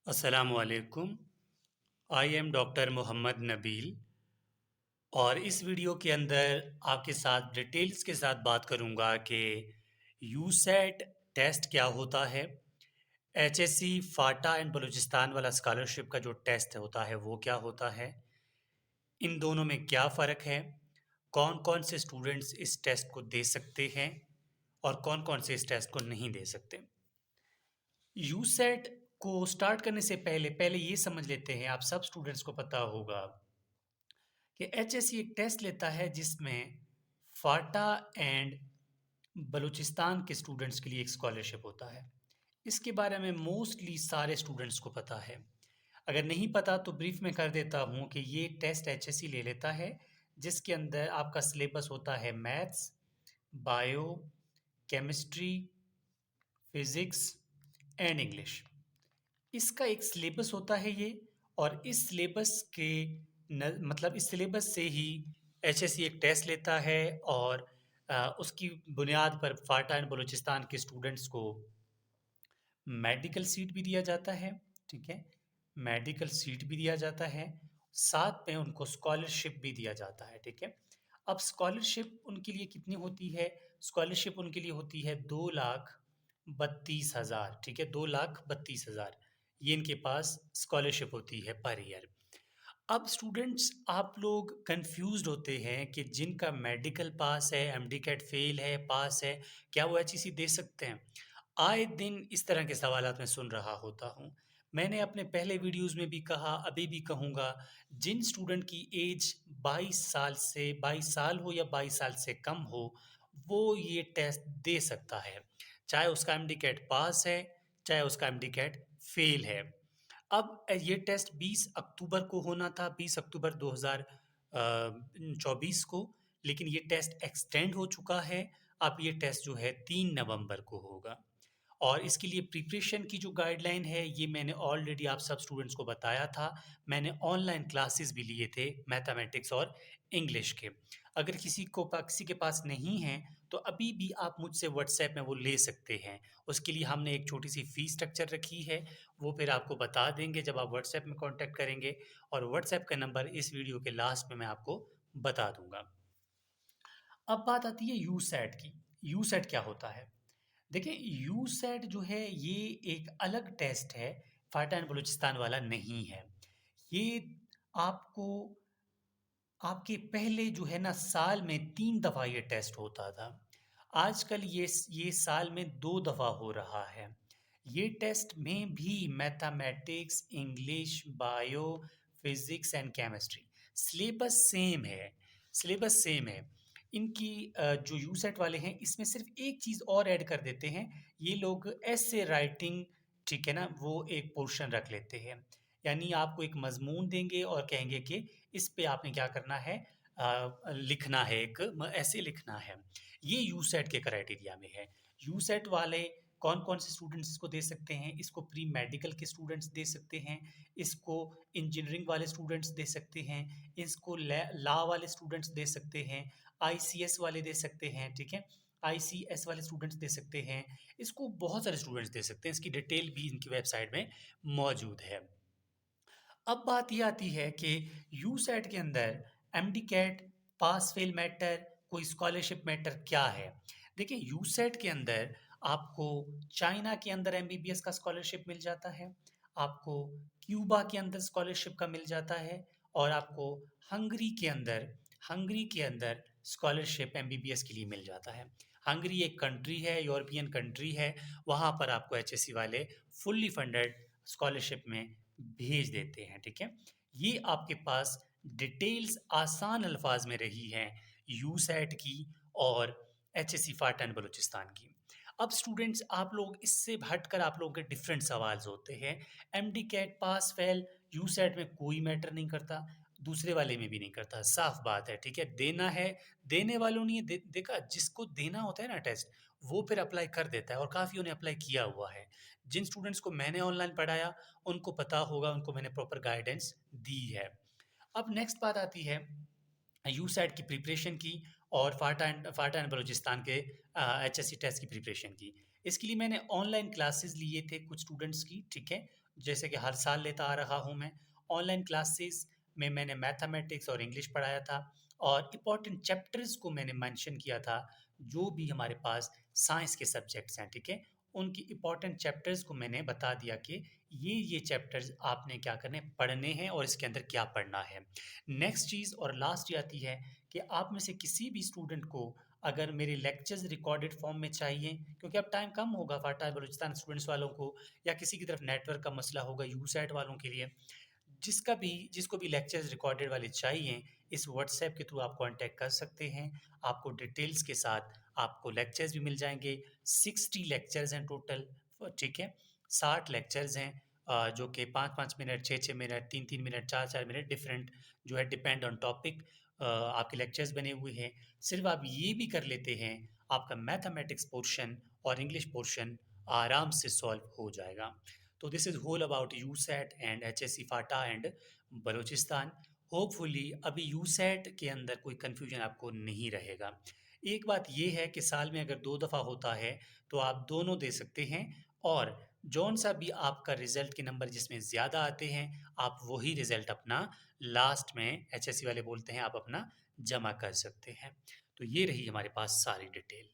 अस्सलामुअलैकुम। I am doctor Mohammad Nabeel और इस वीडियो के अंदर आपके साथ डिटेल्स के साथ बात करूंगा कि यूसेट टेस्ट क्या होता है, एचएससी फाटा एंड बलूचिस्तान वाला स्कॉलरशिप का जो टेस्ट होता है वो क्या होता है, इन दोनों में क्या फ़र्क है, कौन कौन से स्टूडेंट्स इस टेस्ट को दे सकते हैं और कौन कौन से इस टेस्ट को नहीं दे सकते। यूसेट को स्टार्ट करने से पहले पहले ये समझ लेते हैं, आप सब स्टूडेंट्स को पता होगा कि एचएससी एक टेस्ट लेता है जिसमें फाटा एंड बलूचिस्तान के स्टूडेंट्स के लिए एक स्कॉलरशिप होता है। इसके बारे में मोस्टली सारे स्टूडेंट्स को पता है। अगर नहीं पता तो ब्रीफ में कर देता हूँ कि ये टेस्ट एचएससी ले लेता है जिसके अंदर आपका सिलेबस होता है maths, bio, chemistry, physics and English. इसका एक सिलेबस होता है ये, और इस सिलेबस के मतलब इस सिलेबस से ही एचएससी एक टेस्ट लेता है और उसकी बुनियाद पर फाटा एंड बलूचिस्तान के स्टूडेंट्स को मेडिकल सीट भी दिया जाता है। ठीक है, मेडिकल सीट भी दिया जाता है, साथ में उनको स्कॉलरशिप भी दिया जाता है। ठीक है, अब स्कॉलरशिप उनके लिए कितनी होती है? स्कॉलरशिप उनके लिए होती है 2,32,000। ठीक है, 2,32,000 ये इनके पास स्कॉलरशिप होती है पर ईयर। अब स्टूडेंट्स आप लोग कंफ्यूज्ड होते हैं कि जिनका मेडिकल पास है, एमडी कैट फेल है, पास है, क्या वो एचईसी दे सकते हैं? आए दिन इस तरह के सवालात मैं सुन रहा होता हूँ। मैंने अपने पहले वीडियोस में भी कहा, अभी भी कहूँगा, जिन स्टूडेंट की एज 22 साल हो या 22 साल से कम हो, वो ये टेस्ट दे सकता है, चाहे उसका एमडी कैट पास है, चाहे उसका एमडी कैट फेल है। अब ये टेस्ट 20 अक्टूबर को होना था, 20 अक्टूबर 2024 को, लेकिन ये टेस्ट एक्सटेंड हो चुका है। अब ये टेस्ट जो है 3 नवंबर को होगा। और इसके लिए प्रिपरेशन की जो गाइडलाइन है ये मैंने ऑलरेडी आप सब स्टूडेंट्स को बताया था। मैंने ऑनलाइन क्लासेस भी लिए थे मैथमेटिक्स और इंग्लिश के। अगर किसी के पास नहीं है तो अभी भी आप मुझसे व्हाट्सएप में वो ले सकते हैं। उसके लिए हमने एक छोटी सी फ़ी स्ट्रक्चर रखी है, वो फिर आपको बता देंगे जब आप व्हाट्सएप में कांटेक्ट करेंगे, और व्हाट्सएप का नंबर इस वीडियो के लास्ट में मैं आपको बता दूंगा। अब बात आती है यूसेट की। यूसेट क्या होता है? देखिए, यूसेट जो है ये एक अलग टेस्ट है, फाटा एंड बलूचिस्तान वाला नहीं है। ये आपको आपके पहले जो है ना साल में 3 दफ़ा ये टेस्ट होता था। आजकल ये साल में 2 दफ़ा हो रहा है। ये टेस्ट में भी mathematics, English, bio, physics and chemistry syllabus same है, सिलेबस सेम है। इनकी जो यूसेट वाले हैं इसमें सिर्फ़ एक चीज़ और ऐड कर देते हैं, ये लोग एसे राइटिंग, ठीक है ना, वो एक पोर्शन रख लेते हैं। यानी आपको एक मज़मून देंगे और कहेंगे कि इस पे आपने क्या करना है, लिखना है, एक ऐसे लिखना है। ये यूसेट के क्राइटेरिया में है। यूसेट वाले कौन कौन से स्टूडेंट्स इसको दे सकते हैं? इसको प्री मेडिकल के स्टूडेंट्स दे सकते हैं, इसको इंजीनियरिंग वाले स्टूडेंट्स दे सकते हैं, इसको लॉ वाले स्टूडेंट्स दे सकते हैं, आईसीएस वाले दे सकते हैं। ठीक है, आईसीएस वाले स्टूडेंट्स दे सकते हैं, इसको बहुत सारे स्टूडेंट्स दे सकते हैं। इसकी डिटेल भी इनकी वेबसाइट में मौजूद है। अब बात ये आती है कि यूसेट के अंदर MDCAT, pass fail matter, कोई स्कॉलरशिप मैटर क्या है? देखिए, यूसेट के अंदर आपको चाइना के अंदर एमबीबीएस का स्कॉलरशिप मिल जाता है, आपको क्यूबा के अंदर स्कॉलरशिप का मिल जाता है, और आपको हंगरी के अंदर स्कॉलरशिप एमबीबीएस के लिए मिल जाता है। हंगरी एक कंट्री है, यूरोपियन कंट्री है, वहाँ पर आपको एचएससी वाले फुल्ली फंडेड स्कॉलरशिप में भेज देते हैं। ठीक है, ये आपके पास डिटेल्स आसान अल्फाज में रही हैं यूसेट की और एचएससी फाटा एंड बलूचिस्तान की। अब स्टूडेंट्स, आप लोग इससे हटकर आप लोगों के डिफरेंट सवाल होते हैं। एमडी कैट पास फेल यूसेट में कोई मैटर नहीं करता, दूसरे वाले में भी नहीं करता, साफ बात है। ठीक है, देना है, देने वालों ने देखा, जिसको देना होता है ना टेस्ट, वो फिर अप्लाई कर देता है, और काफ़ियों ने अप्लाई किया हुआ है। जिन स्टूडेंट्स को मैंने ऑनलाइन पढ़ाया उनको पता होगा, उनको मैंने प्रॉपर गाइडेंस दी है। अब नेक्स्ट बात आती है यूसेट की प्रिपरेशन की और फाटा एंड बलूचिस्तान के एचएससी टेस्ट की प्रिपरेशन की। इसके लिए मैंने ऑनलाइन क्लासेस लिए थे कुछ स्टूडेंट्स की। ठीक है, जैसे कि हर साल लेता आ रहा हूँ मैं। ऑनलाइन क्लासेस में मैंने मैथमेटिक्स और इंग्लिश पढ़ाया था और इम्पॉर्टेंट चैप्टर्स को मैंने मेंशन किया था, जो भी हमारे पास साइंस के सब्जेक्ट्स हैं, ठीक है? उनकी इम्पॉर्टेंट चैप्टर्स को मैंने बता दिया कि ये चैप्टर्स आपने क्या करने पढ़ने हैं और इसके अंदर क्या पढ़ना है। नेक्स्ट चीज़ और लास्ट ये आती है कि आप में से किसी भी स्टूडेंट को अगर मेरे लेक्चर्स रिकॉर्डेड फॉर्म में चाहिए, क्योंकि अब टाइम कम होगा फाटा बलूचिस्तान स्टूडेंट्स वालों को, या किसी की तरफ नेटवर्क का मसला होगा यूसैट वालों के लिए, जिसको भी लेक्चर्स रिकॉर्डेड वाले चाहिए, इस व्हाट्सएप के थ्रू आप कांटेक्ट कर सकते हैं। आपको डिटेल्स के साथ आपको लेक्चर्स भी मिल जाएंगे। 60 लेक्चर्स हैं टोटल, ठीक है? 60 लेक्चर्स हैं, जो कि 5-5 minute, 6-6 minute, 3-3 minute, 4-4 minute, different जो है डिपेंड ऑन टॉपिक आपके लेक्चर्स बने हुए हैं। सिर्फ आप ये भी कर लेते हैं, आपका मैथमेटिक्स पोर्शन और इंग्लिश पोर्शन आराम से सॉल्व हो जाएगा। तो this is whole about USAT and HSC FATA and Balochistan. Hopefully अभी यूसैट के अंदर कोई कन्फ्यूजन आपको नहीं रहेगा। एक बात ये है कि साल में अगर 2 दफ़ा होता है तो आप दोनों दे सकते हैं, और जौन सा भी आपका रिज़ल्ट के नंबर जिसमें ज़्यादा आते हैं, आप वही रिज़ल्ट अपना लास्ट में, एचएससी वाले बोलते हैं, आप अपना जमा कर सकते हैं। तो ये रही हमारे पास सारी डिटेल।